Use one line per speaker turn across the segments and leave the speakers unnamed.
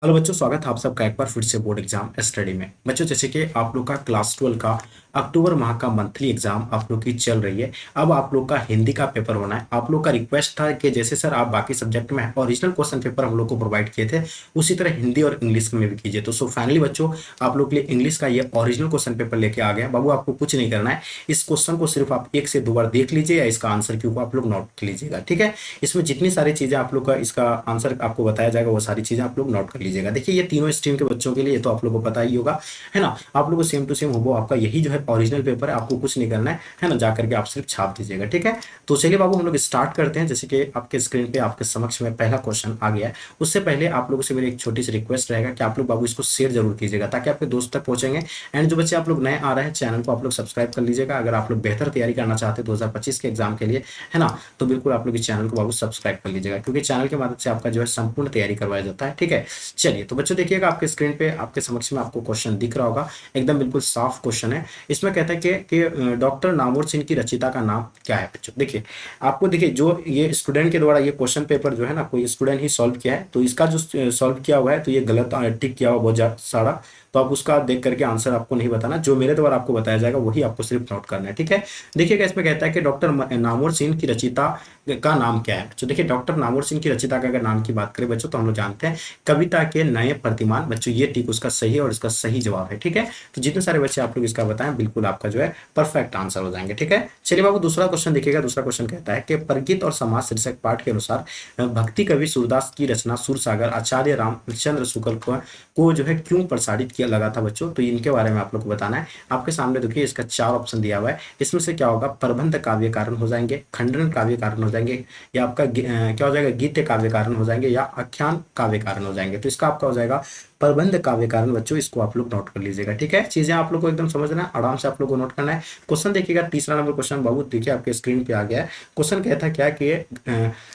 Hello बच्चों, स्वागत है आप सबका एक बार फिर से बोर्ड एग्जाम स्टडी में। बच्चों, जैसे कि आप लोग का क्लास 12 का अक्टूबर माह का मंथली एग्जाम आप लोग की चल रही है। अब आप लोग का हिंदी का पेपर होना है। आप लोग का रिक्वेस्ट था कि जैसे सर आप बाकी सब्जेक्ट में ओरिजिनल क्वेश्चन पेपर हम लोग को प्रोवाइड किए थे, उसी तरह हिंदी और इंग्लिश में भी कीजिए। तो फाइनली बच्चों, आप लोग के लिए इंग्लिश का ये ओरिजिनल क्वेश्चन पेपर लेके आ गया। बाबू, आपको कुछ नहीं करना है। इस क्वेश्चन को सिर्फ आप एक से दो बार देख लीजिए या इसका आंसर क्यों को आप लोग नोट कर लीजिएगा, ठीक है। इसमें जितनी सारी चीजें आप लोग का इसका आंसर आपको बताया जाएगा, वो सारी चीजें आप लोग नोट कर लीजिएगा। देखिए, ये तीनों स्ट्रीम के बच्चों के लिए ये तो आप लोग को पता ही होगा, है ना। आप लोग को सेम टू सेम हो आपका यही जो है ओरिजिनल पेपर है। आपको कुछ नहीं करना है ना, जाकर के आप सिर्फ छाप दीजिएगा, ठीक है। तो चलिए बाबू, हम लोग स्टार्ट करते हैं। जैसे कि आपके स्क्रीन पे आपके समक्ष में पहला क्वेश्चन आ गया है। उससे पहले आप लोगों से मेरी एक छोटी सी रिक्वेस्ट रहेगा कि आप लोग बाबू इसको शेयर जरूर कीजिएगा, ताकि आपके दोस्त तक पहुंचेंगे। एंड जो बच्चे आप लोग नए आ रहे हैं, चैनल को आप लोग सब्सक्राइब कर लीजिएगा। अगर आप लोग बेहतर तैयारी करना चाहते हैं 2025 के एग्जाम के लिए, है ना, तो बिल्कुल आप लोग इस चैनल को बाबू सब्सक्राइब कर लीजिएगा, क्योंकि चैनल के मदद से आपका जो है संपूर्ण तैयारी करवाया जाता है, ठीक है। चलिए, तो बच्चों देखिएगा, आपके स्क्रीन पे आपके समक्ष में आपको क्वेश्चन दिख रहा होगा। एकदम बिल्कुल साफ क्वेश्चन है। इसमें कहता है कि डॉक्टर नामवर सिंह की रचिता का नाम क्या है। बच्चों देखिए, आपको देखिए, जो ये स्टूडेंट के द्वारा ये क्वेश्चन पेपर जो है ना, कोई स्टूडेंट ही सॉल्व किया है, तो इसका जो सॉल्व किया हुआ है, तो ये गलत टिक किया हुआ बहुत सारा। तो आप उसका देख करके आंसर आपको नहीं बताना, जो मेरे द्वारा आपको बताया जाएगा वही आपको सिर्फ नोट करना है, ठीक है। देखिएगा, इसमें कहता है कि डॉक्टर नामवर सिंह की रचिता का नाम क्या है। तो देखिए, डॉक्टर नामवर सिंह की रचिता का अगर नाम की बात करें बच्चों, तो हम लोग जानते हैं कविता के नए प्रतिमान। बच्चों ये टिक उसका सही है और इसका सही जवाब है, ठीक है। तो जितने सारे बच्चे आप लोग इसका बताएं, बिल्कुल आपका जो है परफेक्ट आंसर हो जाएंगे, ठीक है। चलिए बाबू, दूसरा क्वेश्चन देखिएगा। दूसरा क्वेश्चन कहता है कि प्रगीत और समाज शीर्षक पाठ के अनुसार भक्ति कवि सूरदास की रचना सूरसागर आचार्य रामचंद्र शुक्ल को जो है क्यों प्रसारित किया लगा था। बच्चों तो इनके बारे में आप लोग को बताना है। आपके सामने देखिए, इसका 4 ऑप्शन दिया हुआ है। इसमें से क्या होगा, प्रबंध काव्य कारण हो जाएंगे, खंडन काव्य कारण हो जाएंगे, या आपका क्या हो जाएगा, गीत काव्य कारण हो जाएंगे, या आख्यान काव्य कारण हो जाएंगे। तो इसका आपका हो जाएगा प्रबंध काव्य कारण। बच्चों इसको आप लोग नोट कर लीजिएगा, ठीक है। चीजें आप लोग को एकदम समझना है, आराम से आप लोग को नोट करना है। क्वेश्चन देखिएगा, तीसरा नंबर क्वेश्चन बाबू देखिए आपके स्क्रीन पे आ गया है। क्वेश्चन कहता है क्या कि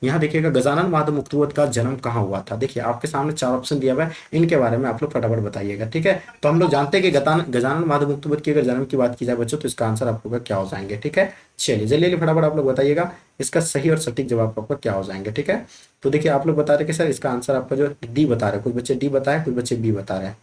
यहाँ देखिएगा, गजानन माधव मुक्तिबोध का जन्म कहाँ हुआ था। देखिए, आपके सामने 4 ऑप्शन दिया हुआ है, इनके बारे में आप लोग फटाफट बताइएगा, ठीक है। तो हम लोग जानते हैं कि गजानन माधव मुक्तिबोध की अगर जन्म की बात की जाए बच्चों, तो इसका आंसर आप लोग का क्या हो जाएंगे, ठीक है। चलिए जल्दी फटाफट आप लोग बताइएगा, इसका सही और सटीक जवाब आपका क्या हो जाएंगे, ठीक है। तो देखिए, आप लोग बता रहे कि सर इसका आंसर आपका जो डी बता रहे हैं, कुछ बच्चे डी बताए, कुछ बच्चे बी बता रहे हैं।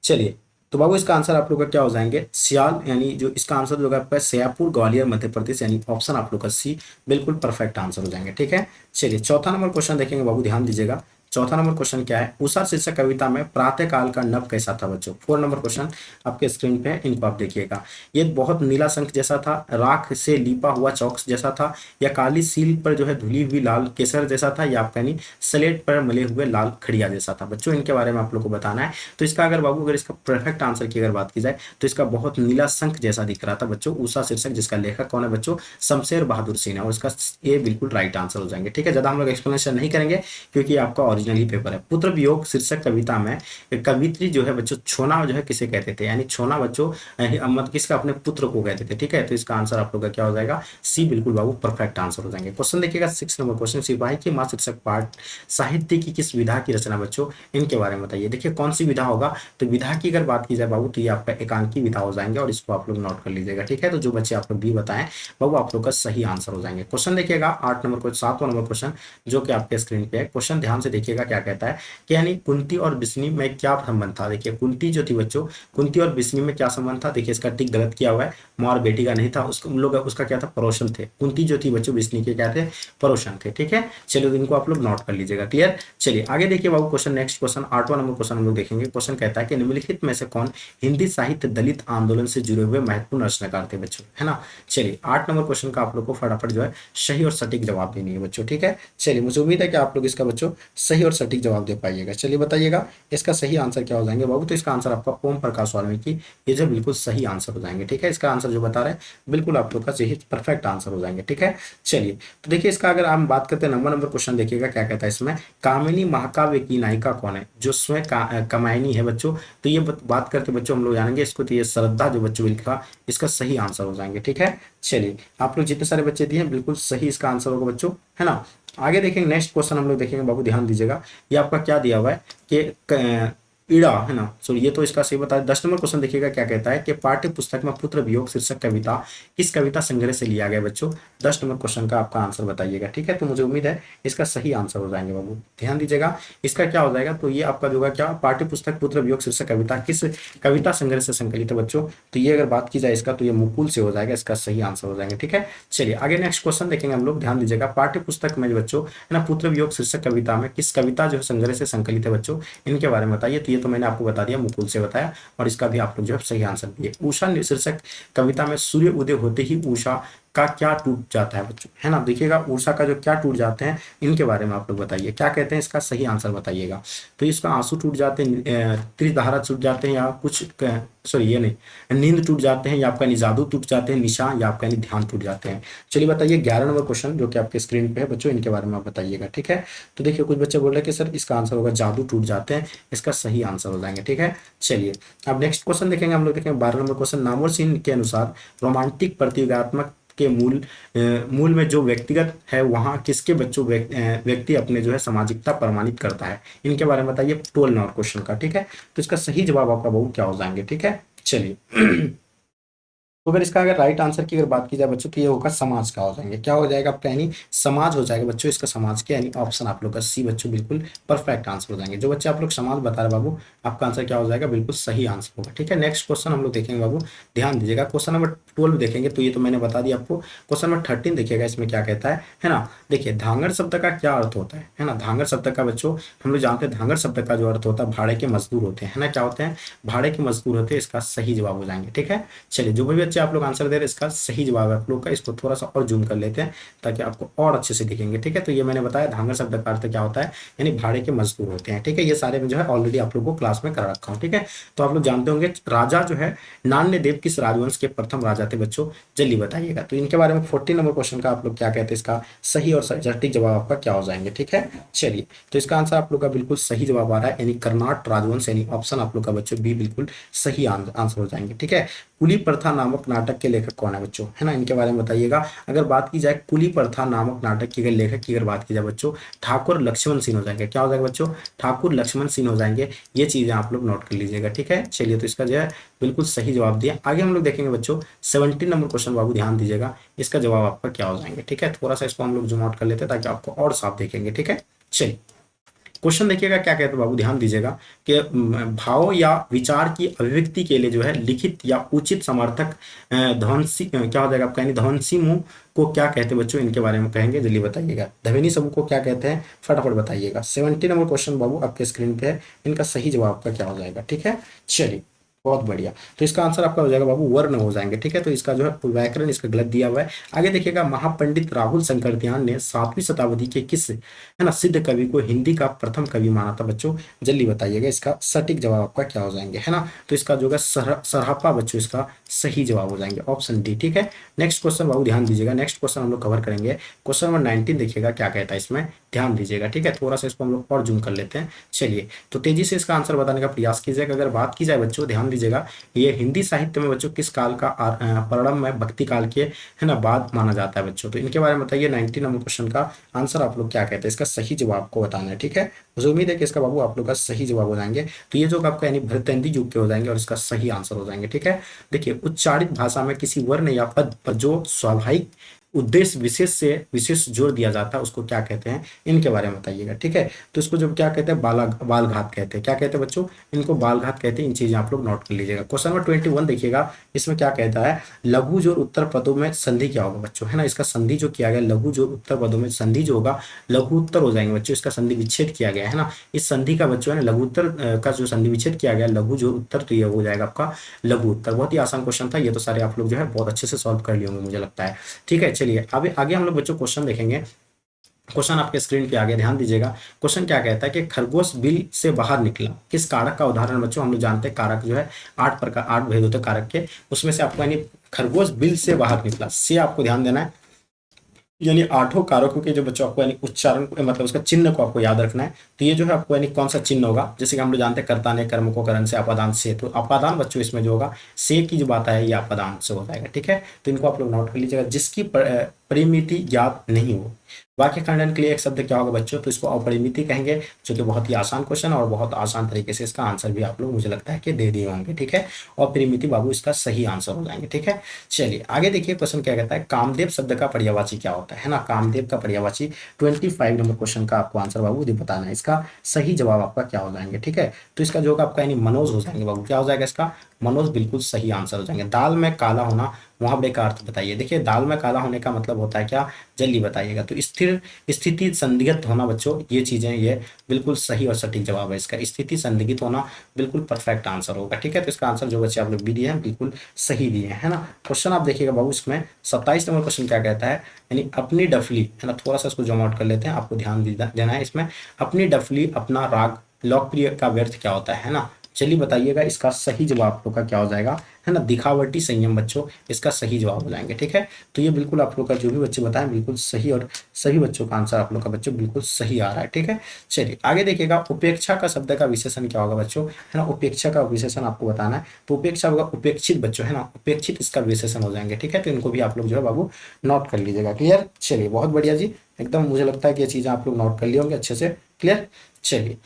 चलिए, तो बाबू इसका आंसर आप लोग का क्या हो जाएंगे, सियाल, यानी जो इसका आंसर जो आपका सयापुर ग्वालियर मध्य प्रदेश, यानी ऑप्शन आप लोग का सी बिल्कुल परफेक्ट आंसर हो जाएंगे, ठीक है। चलिए, चौथा नंबर क्वेश्चन देखेंगे बाबू, ध्यान दीजिएगा। चौथा नंबर क्वेश्चन क्या है, उषा शीर्षक कविता में प्रातः काल का नभ कैसा था। बच्चों 4 नंबर क्वेश्चन आपके स्क्रीन पे है, इनको आप देखिएगा। ये बहुत नीला शंख जैसा था, राख से लीपा हुआ चौक जैसा था, या काली सील पर जो है धुली हुई लाल केसर जैसा था, या आप यानी स्लेट पर मले हुए लाल खड़िया जैसा था। बच्चों इनके बारे में आप लोग को बताना है। तो इसका अगर बाबू, अगर इसका परफेक्ट आंसर की अगर बात की जाए, तो इसका बहुत नीला शंख जैसा दिख रहा था बच्चों। उषा शीर्षक जिसका लेखक कौन है बच्चों, शमशेर बहादुर सिंह है, और इसका ये बिल्कुल राइट आंसर हो जाएंगे, ठीक है। ज्यादा हम लोग एक्सप्लेनेशन नहीं करेंगे, क्योंकि आपका ओरिजिनल ही पेपर है। पुत्र वियोग शीर्षक कविता में कवित्री जो है बच्चों, छोना जो है किसे कहते थे, यानी छोना बच्चों मतलब किसका, अपने पुत्र को कहते थे, ठीक है। तो इसका आंसर आप लोग का क्या हो जाएगा, सी बिल्कुल बाबू परफेक्ट आंसर हो जाएंगे। क्वेश्चन देखिएगा 6 नंबर क्वेश्चन, सिपाही की मां शीर्षक पाठ साहित्य की किस विधा की रचना। बच्चों इनके बारे में बताइए। देखिए, कौन सी विधा होगा, तो विधा की अगर बात की जाए बाबू, तो ये आपका एकांकी विधा हो जाएंगे, और इसको आप लोग नोट कर लीजिएगा, ठीक है। तो जो बच्चे आप लोग बी बताएं बाबू, आप लोग का सही आंसर हो जाएंगे। क्वेश्चन देखिएगा 8 नंबर क्वेश्चन, 7वां नंबर क्वेश्चन जो कि आपके स्क्रीन पे है। क्वेश्चन ध्यान से देखिएगा, क्या कहता है कि यानी कुंती और बिस्नी में क्या संबंध था। देखिए, कुंती जो थी बच्चों, कुंती और बिस्नी में क्या संबंध था। देखिए, इसका टिक गलत किया हुआ है, माँ और बेटी का नहीं था, उसको उन लोग उसका क्या था, पड़ोसन थे। कुंती जो थी बच्चों, बिस्नी के क्या थे, पड़ोसन थे, ठीक है। चलिए, तो इनको आप लोग नोट कर लीजिएगा, क्लियर। चलिए आगे देखिए बाबू, क्वेश्चन नेक्स्ट क्वेश्चन 8वां नंबर क्वेश्चन हम लोग देखेंगे। क्वेश्चन कहता है कि निम्नलिखित में से कौन हिंदी साहित्य दलित आंदोलन से जुड़े हुए महत्वपूर्ण रचनाकार थे बच्चों, है ना। चलिए, 8 नंबर क्वेश्चन का आप लोग को फटाफट जो है सही और सटीक जवाब देनी है बच्चों, ठीक है। चलिए, मुझे उम्मीद है कि आप लोग इसका बच्चों सही और सटीक जवाब दे पाइएगा। चलिए बताइएगा, इसका सही आंसर क्या हो जाएंगे बाबू। तो इसका आंसर आपका ओम प्रकाश वाल्मीकि, ये जो बिल्कुल सही आंसर हो जाएंगे, ठीक है। इसका आंसर जो बता रहे हैं बिल्कुल आप लोग का सही परफेक्ट आंसर हो जाएंगे, ठीक है। चलिए, तो देखिए इसका अगर हम बात करते हैं, नंबर क्वेश्चन देखिएगा क्या कहता है इसमें, कामिनी महाकाव्य की नायिका कौन है, जो स्वयं कामायनी है बच्चों। तो ये बात करते बच्चों हम लोग जानेंगे इसको, तो ये श्रद्धा जो बच्चों लिखा, इसका सही आंसर हो जाएंगे, ठीक है। चलिए, आप लोग जितने सारे बच्चे दिए बिल्कुल सही इसका आंसर होगा बच्चों, है ना। आगे देखेंगे नेक्स्ट क्वेश्चन हम लोग देखेंगे बाबू, ध्यान दीजिएगा। ये आपका क्या दिया हुआ है कि इड़ा है ना, सो ये तो इसका सही बता। 10 नंबर क्वेश्चन देखिएगा क्या कहता है कि पाठ्य पुस्तक में पुत्र वियोग शीर्षक कविता किस कविता संग्रह से लिया गया बच्चों। 10 नंबर क्वेश्चन का आपका आंसर बताइएगा, ठीक है। तो मुझे उम्मीद है इसका सही आंसर हो जाएंगे बाबू, ध्यान दीजिएगा। इसका क्या हो जाएगा, तो ये आपका जो होगा क्या, पाठ्य पुस्तक पुत्र वियोग शीर्षक कविता किस कविता संग्रह से संकलित है बच्चों। तो ये अगर बात की जाए इसका, तो ये मुकुल से हो जाएगा, इसका सही आंसर हो जाएंगे, ठीक है। चलिए आगे नेक्स्ट क्वेश्चन देखेंगे हम लोग, ध्यान दीजिएगा। पाठ्य पुस्तक में बच्चों है ना, पुत्र वियोग शीर्षक कविता में किस कविता जो है संग्रह से संकलित है बच्चों, इनके बारे में बताइए। तो ये तो मैंने आपको बता दिया, मुकुल से बताया, और इसका भी आप लोग जो है सही आंसर दिए। उषा शीर्षक कविता में सूर्य उदय होते ही उषा का क्या टूट जाता है बच्चों, है ना। देखिएगा उषा का जो क्या टूट जाते हैं, इनके बारे में आप लोग बताइए, क्या कहते हैं, इसका सही आंसर बताइएगा। तो इसका आंसू टूट जाते हैं, त्रिधारा टूट जाते हैं, या कुछ सॉरी ये नहीं, नींद टूट जाते हैं, या आपका जादू टूट जाते हैं, निशा, या आपका ध्यान टूट जाते हैं। चलिए बताइए 11 नंबर क्वेश्चन जो कि आपके स्क्रीन पे है बच्चों, इनके बारे में आप बताइएगा, ठीक है। तो देखिए कुछ बच्चे बोल रहे हैं कि सर इसका आंसर होगा जादू टूट जाते हैं, इसका सही आंसर हो जाएंगे, ठीक है। चलिए अब नेक्स्ट क्वेश्चन देखेंगे हम लोग, देखेंगे 12 नंबर क्वेश्चन। नामवर सिंह के अनुसार रोमांटिक प्रतियोगात्मक के मूल में जो व्यक्तिगत है, वहाँ किसके बच्चों व्यक्ति अपने जो है सामाजिकता प्रमाणित करता है, इनके बारे में बताइए 12 नंबर क्वेश्चन का, ठीक है। तो इसका सही जवाब आपका बहुत क्या हो जाएंगे, ठीक है। चलिए तो अगर इसका अगर राइट आंसर की अगर बात की जाए बच्चों, तो ये होगा समाज का हो जाएंगे, क्या हो जाएगा आपका, यानी समाज हो जाएगा बच्चों, इसका समाज के, यानी ऑप्शन आप लोग का सी बच्चों बिल्कुल परफेक्ट आंसर हो जाएंगे। जो बच्चे आप लोग समाज बता रहे बाबू, आपका आंसर क्या हो जाएगा, बिल्कुल सही आंसर होगा, ठीक है। नेक्स्ट क्वेश्चन हम लोग देखेंगे बाबू, ध्यान दीजिएगा। क्वेश्चन नंबर 12 देखेंगे, तो ये तो मैंने बता दिया आपको। क्वेश्चन नंबर 13 देखिएगा, इसमें क्या कहता है ना। देखिए धांगड़ शब्द का क्या अर्थ होता है ना। धांगड़ शब्द का बच्चों हम लोग जानते हैं, धांगड़ शब्द का जो अर्थ होता है भाड़े के मजदूर होते हैं ना, क्या होते हैं, भाड़े के मजदूर होते हैं, इसका सही जवाब हो जाएंगे, ठीक है। चलिए जो भी बच्चे आप लोग आंसर दे रहे हैं, इसका सही जवाब है आप लोग का। इसको थोड़ा सा और जूम कर लेते हैं ताकि आपको और अच्छे से दिखेंगे, ठीक है। तो ये मैंने बताया धांगड़ शब्द का अर्थ क्या होता है, यानी भाड़े के मजदूर होते हैं, ठीक है। ये सारे में जो है ऑलरेडी आप लोग को क्लास में करा रखा हूँ, ठीक है। तो आप लोग जानते होंगे राजा जो है नान्य देव किस राजवंश के प्रथम राजा थे बच्चों, जल्दी बताइएगा। तो इनके बारे में 14 नंबर क्वेश्चन का आप लोग क्या कहते हैं, इसका सही और सटीक जवाब आपका क्या हो जाएंगे, ठीक है। चलिए तो इसका आंसर आप लोग का बिल्कुल सही जवाब आ रहा है, यानी कर्नाट राजवंश, यानी ऑप्शन आप लोग का बच्चों बी बिल्कुल सही आंसर हो जाएंगे, ठीक है। कुली प्रथा नामक नाटक के लेखक कौन है बच्चों, है ना, इनके बारे में बताइएगा। अगर बात की जाए कुली प्रथा नामक नाटक के लेखक की अगर बात की जाए बच्चों, ठाकुर लक्ष्मण सिंह हो जाएंगे, क्या हो जाएगा बच्चों, ठाकुर लक्ष्मण सिंह हो जाएंगे। ये चीजें आप लोग नोट कर लीजिएगा, ठीक है। चलिए तो इसका जो है बिल्कुल सही जवाब दिया। आगे हम लोग देखेंगे बच्चों 17 नंबर क्वेश्चन, बाबू ध्यान दीजिएगा, इसका जवाब आपका क्या हो जाएंगे, ठीक है। थोड़ा सा इसको हम लोग जूम आउट कर लेते हैं ताकि आपको और साफ देखेंगे, ठीक है। चलिए क्वेश्चन देखिएगा क्या कहते हैं बाबू, ध्यान दीजिएगा कि भाव या विचार की अभिव्यक्ति के लिए जो है लिखित या उचित समर्थक ध्वंसी क्या हो जाएगा आपका, यानी ध्वंसी मुंह को क्या कहते हैं बच्चों, इनके बारे में कहेंगे, जल्दी बताइएगा। ध्वनि समूह को क्या कहते हैं, फटाफट बताइएगा। 70 नंबर क्वेश्चन बाबू आपके स्क्रीन पे है, इनका सही जवाब आपका क्या हो जाएगा, ठीक है। चलिए बहुत बढ़िया, तो इसका आंसर आपका हो जाएगा बाबू वर्ण हो जाएंगे, ठीक है। तो इसका जो है व्याकरण इसका गलत दिया हुआ है। आगे देखिएगा महापंडित राहुल शंकरदयाल ने 7वीं शताब्दी के किस है ना सिद्ध कवि को हिंदी का प्रथम कवि माना था बच्चों, जल्दी बताइएगा। इसका सटीक जवाब आपका क्या हो जाएंगे, है ना। तो इसका जो है सरापा बच्चों, इसका सही जवाब हो जाएंगे ऑप्शन डी, ठीक है। नेक्स्ट क्वेश्चन बाबू ध्यान दीजिएगा, नेक्स्ट क्वेश्चन हम लोग कवर करेंगे। क्वेश्चन नंबर 19 देखिएगा क्या कहता है, इसमें ध्यान दीजिएगा, ठीक है। थोड़ा सा इसको हम लोग और जूम कर लेते हैं। चलिए तो तेजी से इसका आंसर बताने का प्रयास कीजिएगा। अगर बात की जाए बच्चों, ध्यान दीजिएगा, ये हिंदी साहित्य में बच्चों किस काल का प्रारंभ में भक्ति काल के है ना बाद माना जाता है बच्चों। तो इनके बारे में बताइए। 19 नंबर क्वेश्चन का आंसर आप लोग क्या कहते हैं, इसका सही जवाब आपको बताना है, ठीक है। मुझे उम्मीद है कि इसका बाबू आप लोग का सही जवाब हो जाएंगे। तो ये जो आपका यानी भरतंदी युग के हो जाएंगे, और इसका सही आंसर हो जाएंगे, ठीक है। देखिए उच्चारित भाषा में किसी वर्ण या पद पर जो स्वाभाविक उद्देश्य विशेष जोर दिया जाता है, उसको क्या कहते हैं, इनके बारे में बताइएगा, ठीक है। तो इसको जो क्या कहते हैं, बाल घात कहते हैं, क्या कहते हैं बच्चों, इनको बाल घात कहते हैं। इन चीजें आप लोग नोट कर लीजिएगा। क्वेश्चन नंबर 21 देखिएगा, इसमें क्या कहता है, लघु जोर उत्तर पदों में संधि क्या होगा बच्चों, है ना। इसका संधि जो किया गया, लघु जोर उत्तर पदों में संधि जो होगा लघु उत्तर हो जाएंगे बच्चों। इसका संधि विच्छेद किया गया है ना, इस संधि का बच्चों है ना लघु उत्तर का जो संधि विच्छेद किया गया लघु जोर उत्तर, तो ये हो जाएगा आपका लघु उत्तर। बहुत ही आसान क्वेश्चन था, ये तो सारे आप लोग जो है बहुत अच्छे से सॉल्व कर लिए होंगे मुझे लगता है, ठीक है। चलिए आगे हम लोग बच्चों क्वेश्चन देखेंगे। क्वेश्चन आपके स्क्रीन पे आ गया, ध्यान दीजिएगा। क्वेश्चन क्या कहता है कि खरगोश बिल से बाहर निकला, किस कारक का उदाहरण बच्चों, हम लोग जानते हैं कारक जो है 8 भेद होते हैं कारक के, उसमें से आपको यानी खरगोश बिल से बाहर निकला, से आपको ध्यान देना है, यानी 8 कारकों के जो बच्चों आपको यानी उच्चारण मतलब उसका चिन्ह को आपको याद रखना है। तो ये जो है आपको यानी कौन सा चिन्ह होगा, जैसे कि हम लोग जानते हैं कर्ता ने कर्म को करण से अपादान से, तो अपादान बच्चों इसमें जो होगा से की जो बात है ये अपादान से हो जाएगा, ठीक है। तो इनको आप लोग नोट कर लीजिएगा। जिसकी परिमिति ज्ञात नहीं हो। वाक्य खंडन के लिए एक शब्द क्या होगा बच्चों, तो इसको अपरिमिति कहेंगे, जो कि बहुत ही आसान क्वेश्चन और बहुत आसान तरीके से इसका आंसर भी आप लोग मुझे लगता है कि दे दिए होंगे। ठीक है, और परिमिति बाबू इसका सही आंसर हो जाएंगे। ठीक है, चलिए आगे देखिए क्वेश्चन क्या कहता है, कामदेव शब्द का पर्यायवाची क्या होता है ना। कामदेव का पर्यायवाची 25 नंबर क्वेश्चन का आपको आंसर बाबू बताना है, इसका सही जवाब आपका क्या हो जाएंगे। ठीक है, तो इसका जो आपका यानी मनोज हो जाएंगे बाबू, क्या हो जाएगा इसका मनोज, बिल्कुल सही आंसर हो जाएंगे। दाल में काला होना, मुहावरे का अर्थ बताइए। देखिए दाल में काला होने का मतलब होता है क्या, जल्दी बताइएगा। तो स्थिर स्थिति संदिग्ध होना बच्चों, ये चीजें ये बिल्कुल सही और सटीक जवाब है इसका। स्थिति संदिग्ध होना बिल्कुल परफेक्ट आंसर होगा। ठीक है, तो इसका आंसर जो बच्चे आप लोग भी दिए हैं बिल्कुल सही दिए हैं, है ना। क्वेश्चन आप देखिएगा बाबू, इसमें 27 नंबर क्वेश्चन क्या कहता है, यानी अपनी डफली, है ना, थोड़ा सा इसको जूम आउट कर लेते हैं, आपको ध्यान देना है इसमें। अपनी डफली अपना राग लोकप्रिय का व्यर्थ क्या होता है ना। चलिए बताइएगा, इसका सही जवाब आप लोग का क्या हो जाएगा, है ना, दिखावटी संयम बच्चों, इसका सही जवाब हो जाएंगे। ठीक है, तो ये बिल्कुल आप लोग का जो भी बच्चे बताएं बिल्कुल सही, और सभी बच्चों का आंसर आप लोग का बच्चों बिल्कुल सही आ रहा है। ठीक है, चलिए आगे देखिएगा, उपेक्षा का शब्द का विशेषण क्या होगा बच्चों, है ना। उपेक्षा का विशेषण आपको बताना है, तो उपेक्षा होगा उपेक्षित बच्चों, है ना, उपेक्षित इसका विशेषण हो जाएंगे। ठीक है, तो इनको भी आप लोग जो है बाबू नोट कर लीजिएगा। क्लियर, चलिए बहुत बढ़िया जी, एकदम मुझे लगता है कि ये चीजें आप लोग नोट कर लिए होंगे अच्छे से। क्लियर, चलिए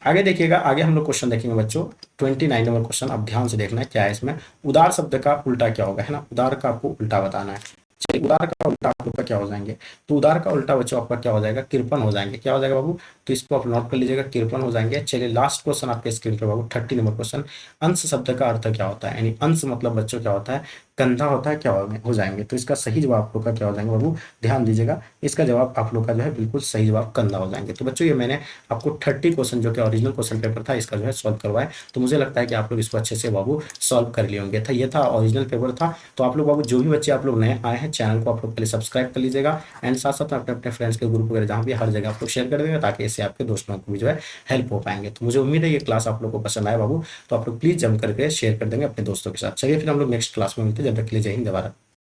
आगे देखिएगा, आगे हम लोग क्वेश्चन देखेंगे बच्चों 29 नंबर क्वेश्चन। अब ध्यान से देखना है क्या है इसमें, उदार शब्द का उल्टा क्या होगा, है ना। उदार का आपको उल्टा बताना है। चलिए उदार का उल्टा आप लोग का क्या हो जाएंगे, तो उदार का उल्टा बच्चों आपका क्या हो जाएगा, कृपण हो जाएंगे। क्या हो जाएगा बाबू, तो इसको आप नोट कर लीजिएगा, कृपण हो जाएंगे। चलिए लास्ट क्वेश्चन आपके स्क्रीन पर बाबू 30 नंबर क्वेश्चन, अंश शब्द का अर्थ क्या होता है, यानी अंश मतलब बच्चों क्या होता है, कंधा होता है, क्या हो जाएंगे। तो इसका सही जवाब आप लोग का क्या हो जाएंगे बाबू, ध्यान दीजिएगा, इसका जवाब आप लोग का जो है बिल्कुल सही जवाब कंधा हो जाएंगे। तो बच्चों ये मैंने आपको 30 क्वेश्चन जो कि ओरिजिनल क्वेश्चन पेपर था इसका जो है सॉल्व करवाया, तो मुझे लगता है कि आप लोग इसको अच्छे से बाबू सॉल्व कर लिए होंगे। था ये था ओरिजिनल पेपर था। तो आप लोग बाबू जो भी बच्चे आप लोग नए आए हैं, चैनल को आप लोग पहले सब्सक्राइब कर लीजिएगा, एंड साथ साथ अपने अपने फ्रेंड्स के ग्रुप वगैरह जहाँ भी हर जगह आप लोग शेयर कर देंगे, ताकि इससे आपके दोस्तों को भी जो है हेल्प हो पाएंगे। तो मुझे उम्मीद है ये क्लास आप लोग को पसंद आया बाबू, तो आप लोग प्लीज जम करके शेयर कर देंगे अपने दोस्तों के साथ। चलिए फिर हम लोग नेक्स्ट क्लास में मिलते हैं, जब तक के लिए जय हिंद, जय भारत।